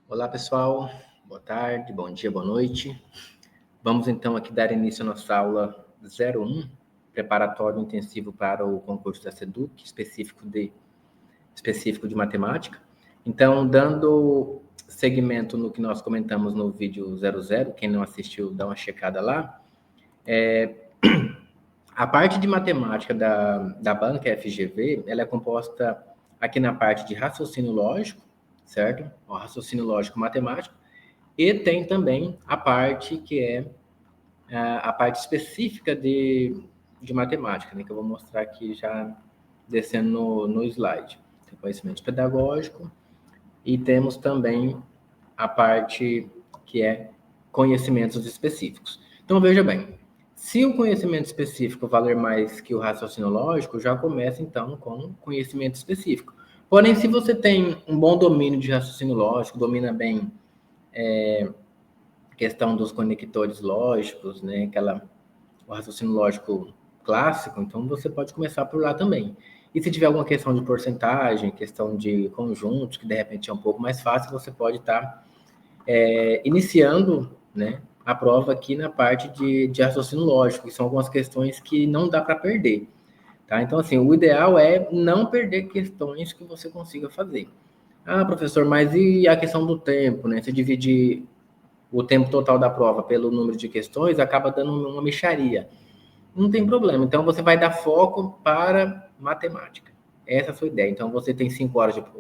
Olá, pessoal. Boa tarde, bom dia, boa noite. Vamos então aqui dar início à nossa aula 01, preparatório intensivo para o concurso da SEDUC, específico de matemática. Então, dando seguimento no que nós comentamos no vídeo 00, quem não assistiu, dá uma checada lá. A parte de matemática da banca FGV, ela é composta aqui na parte de raciocínio lógico, certo? O raciocínio lógico matemático. E tem também a parte que é a parte específica de matemática, né, que eu vou mostrar aqui já descendo no slide. Tem conhecimento pedagógico e temos também a parte que é conhecimentos específicos. Então, veja bem, se o conhecimento específico valer mais que o raciocínio lógico, já começa, então, com conhecimento específico. Porém, se você tem um bom domínio de raciocínio lógico, domina bem questão dos conectores lógicos, né, o raciocínio lógico clássico, então você pode começar por lá também. E se tiver alguma questão de porcentagem, questão de conjuntos, que de repente é um pouco mais fácil, você pode estar iniciando, né, a prova aqui na parte de raciocínio lógico, que são algumas questões que não dá para perder. Tá? Então, assim, o ideal é não perder questões que você consiga fazer. Ah, professor, mas e a questão do tempo, né? Se dividir o tempo total da prova pelo número de questões, acaba dando uma mixaria. Não tem problema. Então, você vai dar foco para matemática. Essa é a sua ideia. Então, você tem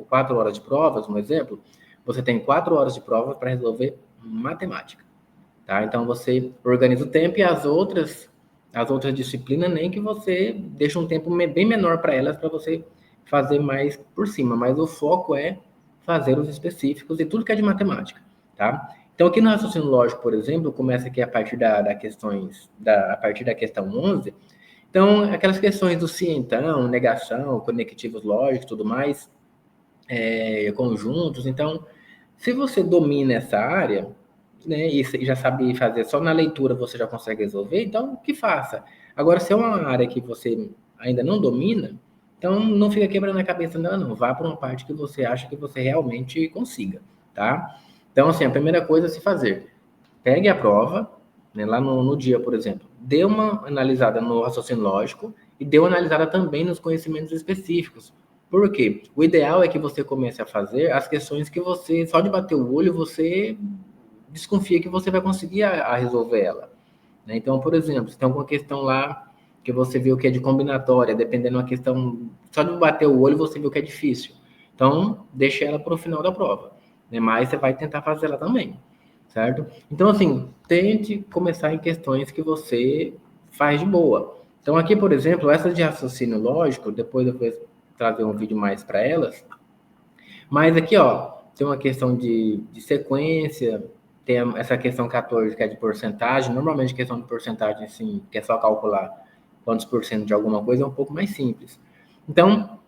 4 horas de provas, um exemplo, você tem 4 horas de prova para resolver matemática. Tá? Então, você organiza o tempo e as outras disciplinas, nem que você deixa um tempo bem menor para elas, para você fazer mais por cima. Mas o foco é fazer os específicos e tudo que é de matemática. Tá? Então, aqui no raciocínio lógico, por exemplo, começa aqui a partir a partir da questão 11. Então, aquelas questões do se então, negação, conectivos lógicos, tudo mais, conjuntos. Então, se você domina essa área, né, e já sabe fazer só na leitura você já consegue resolver, então que faça. Agora, se é uma área que você ainda não domina, então não fica quebrando a cabeça, não. Vá para uma parte que você acha que você realmente consiga, tá? Então, assim, a primeira coisa a se fazer, pegue a prova, né, lá no dia, por exemplo, dê uma analisada no raciocínio lógico e dê uma analisada também nos conhecimentos específicos. Por quê? O ideal é que você comece a fazer as questões que você, só de bater o olho, você desconfia que você vai conseguir a resolver ela. Né? Então, por exemplo, se tem alguma questão lá que você viu que é de combinatória, dependendo de uma questão, só de bater o olho você viu que é difícil. Então, deixa ela para o final da prova. Né? Mas você vai tentar fazer ela também, certo? Então, assim, tente começar em questões que você faz de boa. Então, aqui, por exemplo, essas de raciocínio lógico, depois eu vou trazer um vídeo mais para elas, mas aqui, ó, tem uma questão de sequência, tem essa questão 14, que é de porcentagem. Normalmente, questão de porcentagem, assim, que é só calcular quantos por cento de alguma coisa, é um pouco mais simples. Então,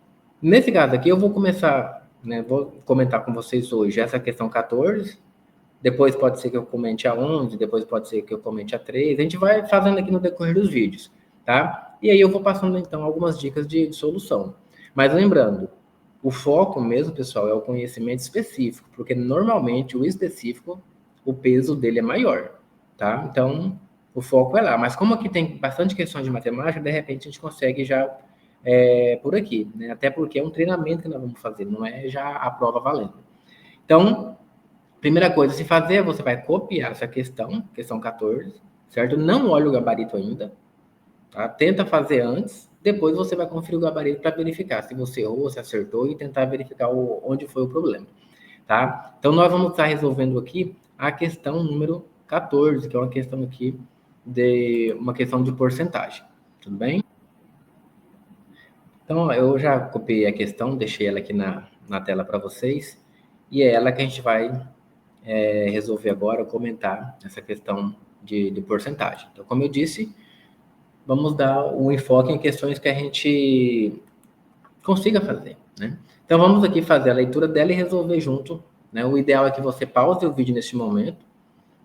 nesse caso aqui, eu vou começar, né, vou comentar com vocês hoje essa questão 14, depois pode ser que eu comente a 11, depois pode ser que eu comente a 3. A gente vai fazendo aqui no decorrer dos vídeos, tá? E aí eu vou passando, então, algumas dicas de solução. Mas lembrando, o foco mesmo, pessoal, é o conhecimento específico, porque normalmente o específico, o peso dele é maior, tá? Então, o foco é lá. Mas como aqui tem bastante questões de matemática, de repente a gente consegue já por aqui, né? Até porque é um treinamento que nós vamos fazer, não é já a prova valendo. Então, primeira coisa a se fazer, você vai copiar essa questão 14, certo? Não olha o gabarito ainda, tá? Tenta fazer antes, depois você vai conferir o gabarito para verificar se você errou, se acertou e tentar verificar onde foi o problema, tá? Então, nós vamos estar resolvendo aqui a questão número 14, que é uma questão aqui uma questão de porcentagem, tudo bem? Então, eu já copiei a questão, deixei ela aqui na tela para vocês, e é ela que a gente vai resolver agora comentar essa questão de porcentagem. Então, como eu disse, vamos dar o enfoque em questões que a gente consiga fazer, né? Então, vamos aqui fazer a leitura dela e resolver junto, né? O ideal é que você pause o vídeo neste momento,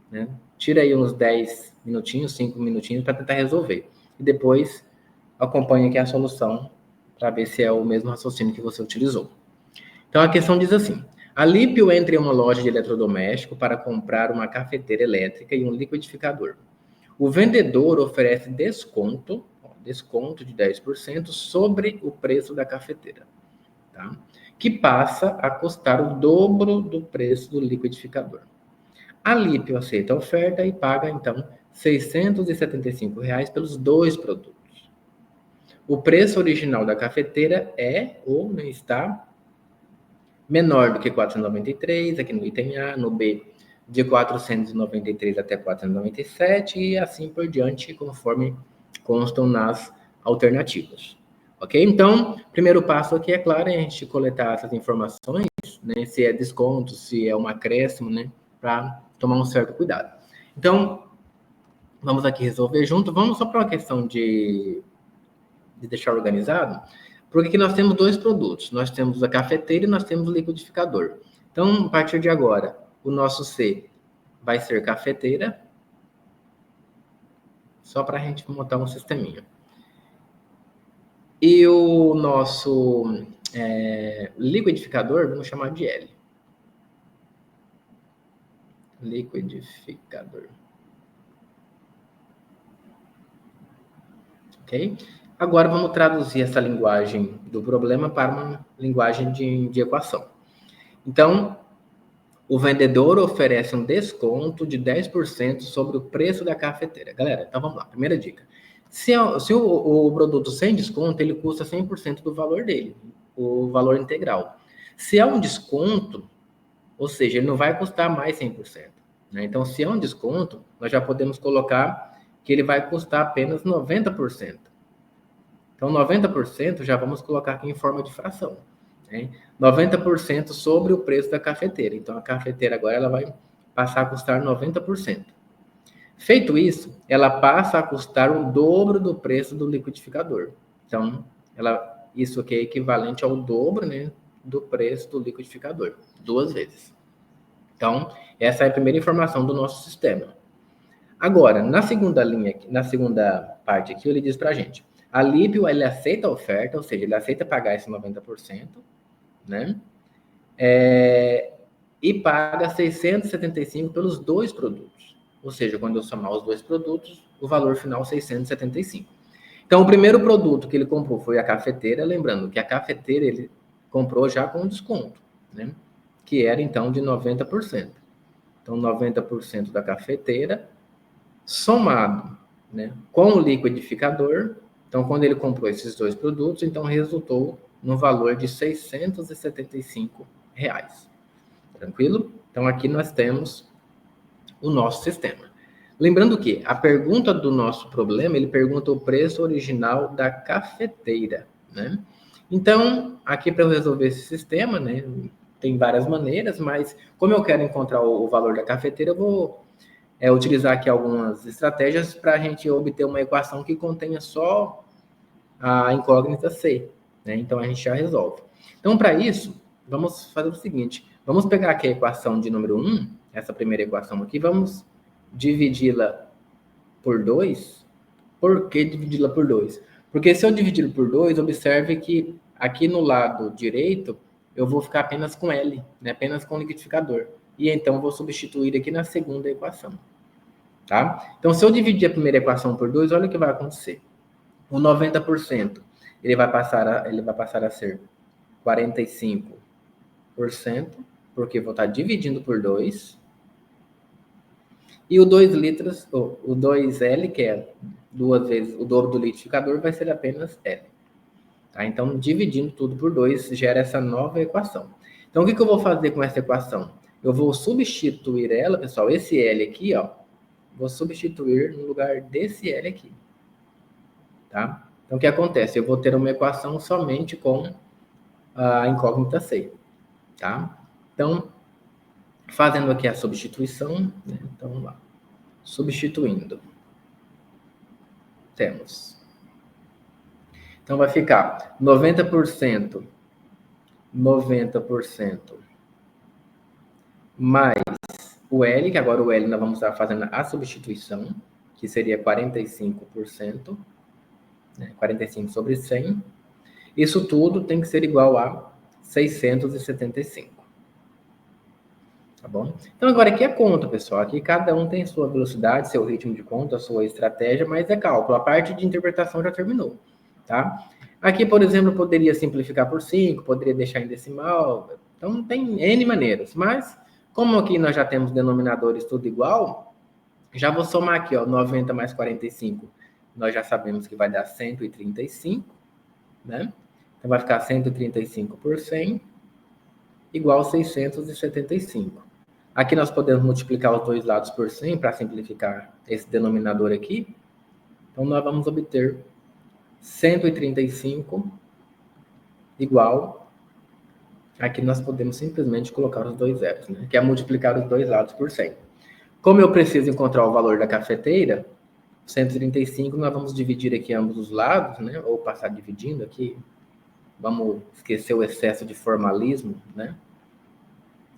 né? Tira aí uns 10 minutinhos, 5 minutinhos para tentar resolver. E depois acompanhe aqui a solução para ver se é o mesmo raciocínio que você utilizou. Então, a questão diz assim: A Lípio entra em uma loja de eletrodoméstico para comprar uma cafeteira elétrica e um liquidificador. O vendedor oferece desconto de 10% sobre o preço da cafeteira, tá? Que passa a custar o dobro do preço do liquidificador. A Lípio aceita a oferta e paga, então, R$ 675 pelos dois produtos. O preço original da cafeteira é ou está menor do que 493, aqui no item A, no B, de 493 até 497 e assim por diante, conforme constam nas alternativas. Ok? Então, primeiro passo aqui, é claro, é a gente coletar essas informações, né, se é desconto, se é um acréscimo, né, para tomar um certo cuidado. Então, vamos aqui resolver junto. Vamos só para uma questão de deixar organizado, porque aqui nós temos dois produtos. Nós temos a cafeteira e nós temos o liquidificador. Então, a partir de agora, o nosso C vai ser cafeteira, só para a gente montar um sisteminha. E o nosso liquidificador, vamos chamar de L. Liquidificador. Ok? Agora vamos traduzir essa linguagem do problema para uma linguagem de equação. Então, o vendedor oferece um desconto de 10% sobre o preço da cafeteira. Galera, então vamos lá. Primeira dica. Se o produto sem desconto, ele custa 100% do valor dele, o valor integral. Se é um desconto, ou seja, ele não vai custar mais 100%. Né? Então, se é um desconto, nós já podemos colocar que ele vai custar apenas 90%. Então, 90% já vamos colocar aqui em forma de fração. Né? 90% sobre o preço da cafeteira. Então, a cafeteira agora ela vai passar a custar 90%. Feito isso, ela passa a custar o dobro do preço do liquidificador. Então, isso aqui é equivalente ao dobro, né, do preço do liquidificador, 2 vezes. Então, essa é a primeira informação do nosso sistema. Agora, na segunda linha, na segunda parte aqui, ele diz para a gente: a Lípio, ele aceita a oferta, ou seja, ele aceita pagar esse 90%, né? E paga 675 pelos dois produtos. Ou seja, quando eu somar os dois produtos, o valor final é 675. Então, o primeiro produto que ele comprou foi a cafeteira, lembrando que a cafeteira ele comprou já com desconto, né? Que era então de 90%. Então, 90% da cafeteira somado, né, com o liquidificador. Então, quando ele comprou esses dois produtos, então resultou no valor de R$ 675. Tranquilo? Então, aqui nós temos o nosso sistema. Lembrando que a pergunta do nosso problema, ele pergunta o preço original da cafeteira, né? Então, aqui para eu resolver esse sistema, né, tem várias maneiras, mas como eu quero encontrar o valor da cafeteira, eu vou utilizar aqui algumas estratégias para a gente obter uma equação que contenha só a incógnita C, né? Então, a gente já resolve. Então, para isso, vamos fazer o seguinte, vamos pegar aqui a equação de número 1, essa primeira equação aqui, vamos dividi-la por 2. Por que dividi-la por 2? Porque se eu dividir por 2, observe que aqui no lado direito, eu vou ficar apenas com L, né? Apenas com o liquidificador. E então, vou substituir aqui na segunda equação. Tá? Então, se eu dividir a primeira equação por 2, olha o que vai acontecer. O 90%, ele vai passar a ser 45%, porque vou estar dividindo por 2. E o 2 litros, o 2L, que é 2 vezes o dobro do liquidificador, vai ser apenas L. Tá? Então, dividindo tudo por 2, gera essa nova equação. Então, o que eu vou fazer com essa equação? Eu vou substituir ela, pessoal, esse L aqui, ó, vou substituir no lugar desse L aqui. Tá? Então, o que acontece? Eu vou ter uma equação somente com a incógnita C. Tá? Então, fazendo aqui a substituição, né? Então, vamos lá. Substituindo. Temos. Então, vai ficar 90% mais o L, que agora o L nós vamos estar fazendo a substituição, que seria 45%, né? 45 sobre 100. Isso tudo tem que ser igual a 675. Tá bom? Então, agora aqui é conta, pessoal. Aqui cada um tem sua velocidade, seu ritmo de conta, sua estratégia, mas é cálculo. A parte de interpretação já terminou, tá? Aqui, por exemplo, eu poderia simplificar por 5, poderia deixar em decimal. Então, tem N maneiras. Mas, como aqui nós já temos denominadores tudo igual, já vou somar aqui, ó, 90 mais 45. Nós já sabemos que vai dar 135, né? Então, vai ficar 135 por 100 igual 675. Aqui nós podemos multiplicar os dois lados por 100 para simplificar esse denominador aqui. Então, nós vamos obter 135 igual. Aqui nós podemos simplesmente colocar os dois zeros, né? Que é multiplicar os dois lados por 100. Como eu preciso encontrar o valor da cafeteira, 135, nós vamos dividir aqui ambos os lados, né? Ou passar dividindo aqui. Vamos esquecer o excesso de formalismo, né?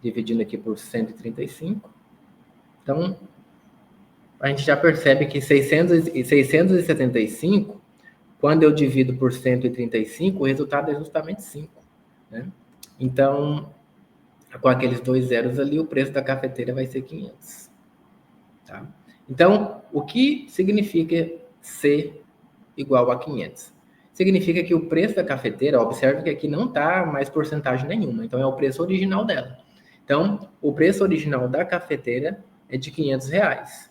Dividindo aqui por 135. Então, a gente já percebe que 675, quando eu divido por 135, o resultado é justamente 5. Né? Então, com aqueles dois zeros ali, o preço da cafeteira vai ser 500. Tá? Então, o que significa C igual a 500? Significa que o preço da cafeteira, observe que aqui não está mais porcentagem nenhuma, então é o preço original dela. Então, o preço original da cafeteira é de R$500.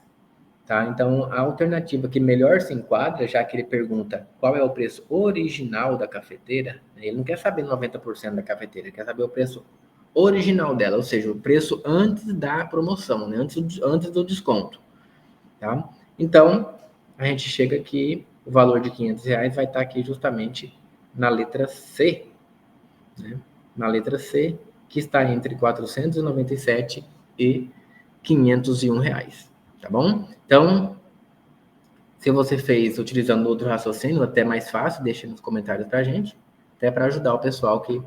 Tá? Então, a alternativa que melhor se enquadra, já que ele pergunta qual é o preço original da cafeteira, ele não quer saber 90% da cafeteira, ele quer saber o preço original dela, ou seja, o preço antes da promoção, né? antes do desconto. Tá? Então, a gente chega aqui, o valor de R$500 vai estar aqui justamente na letra C, né? Na letra C, que está entre 497 e R$501, tá bom? Então, se você fez utilizando outro raciocínio, até mais fácil, deixe nos comentários pra gente, até para ajudar o pessoal que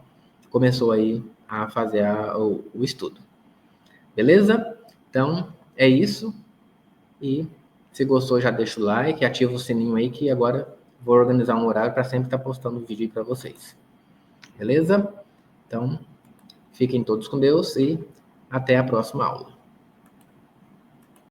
começou aí a fazer o estudo. Beleza? Então, é isso. E se gostou, já deixa o like, ativa o sininho aí, que agora vou organizar um horário para sempre estar postando vídeo para vocês. Beleza? Então, fiquem todos com Deus e até a próxima aula.